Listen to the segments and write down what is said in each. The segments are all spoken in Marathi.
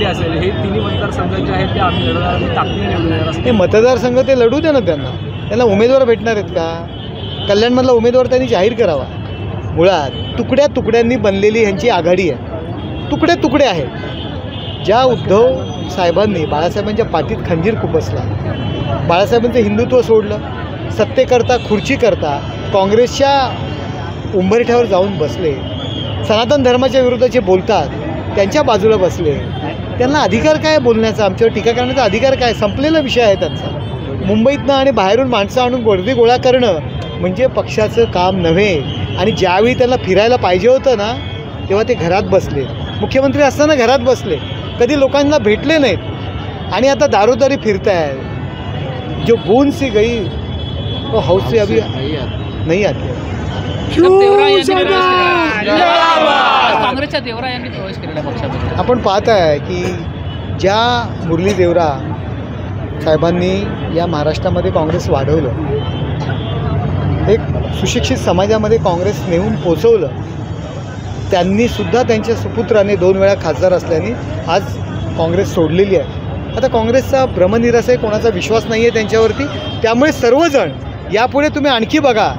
सांगली असेल, हे तिन्ही मतदारसंघ जे आहेत ते आम्ही लढवणार, आम्ही ताकदीने निवडून येणार. हे मतदारसंघ ते लढू द्या ना, त्यांना उमेदवार भेटणार आहेत का? कल्याणमधला उमेदवार त्यांनी जाहीर करावा. मुळात तुकड्या तुकड्यांनी बनलेली ह्यांची आघाडी आहे, तुकडे तुकडे आहेत. ज्या उद्धव साहेबांनी बाळासाहेबांच्या पाठीत खंजीर खुपसला, बाळासाहेबांचं हिंदुत्व सोडलं, सत्तेकरता खुर्चीकरता काँग्रेसच्या उंबरठ्यावर जाऊन बसले, सनातन धर्माच्या विरोधाचे बोलतात त्यांच्या बाजूला बसले. त्यांना अधिकार काय बोलण्याचा, आमच्यावर टीका करण्याचा अधिकार काय? संपलेला विषय आहे त्यांचा. मुंबईतनं आणि बाहेरून माणसं आणून गर्दी गोळा करणं म्हणजे पक्षाचं काम नव्हे. आणि ज्यावेळी त्यांना फिरायला पाहिजे होतं ना, तेव्हा ते घरात बसले. मुख्यमंत्री असताना घरात बसले, कधी लोकांना भेटले नाहीत आणि आता दारोदारी फिरताय. जो बूंद सी गई तो हौस से अभी नहीं आती. काँग्रेसच्या देवरा यांनी प्रवेश केलेला पक्षामध्ये आपण पाहत आहे की ज्या मुरली देवरा साहेबांनी या महाराष्ट्रामध्ये काँग्रेस वाढवलं, एक सुशिक्षित समाजामध्ये काँग्रेस नेऊन पोचवलं, त्यांनीसुद्धा त्यांच्या सुपुत्राने 2 वेळा खासदार असल्याने आज काँग्रेस सोडलेली आहे. आता काँग्रेसचा भ्रमनिरास आहे, कोणाचा विश्वास नाही आहे त्यांच्यावरती. त्यामुळे सर्वजण यापुढे तुम्ही आणखी बघा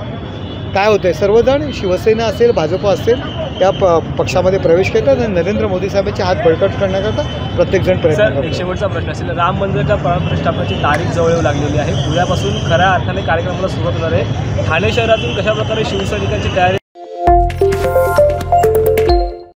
काय होतं आहे. सर्वजण शिवसेना असेल, भाजप असेल, त्या पक्षामध्ये प्रवेश करतात आणि नरेंद्र मोदी साहेबांचे हात बळकट करण्याकरता प्रत्येकजण प्रयत्न करतात. एक शेवटचा प्रश्न असेल, राम मंदिराच्या प्राणप्रतिष्ठापनेची तारीख जवळ येऊ लागलेली आहे. उद्यापासून खऱ्या अर्थाने कार्यक्रमाला सुरुवात होणार आहे. ठाणे शहरातून कशाप्रकारे शिवसैनिकांची तयारी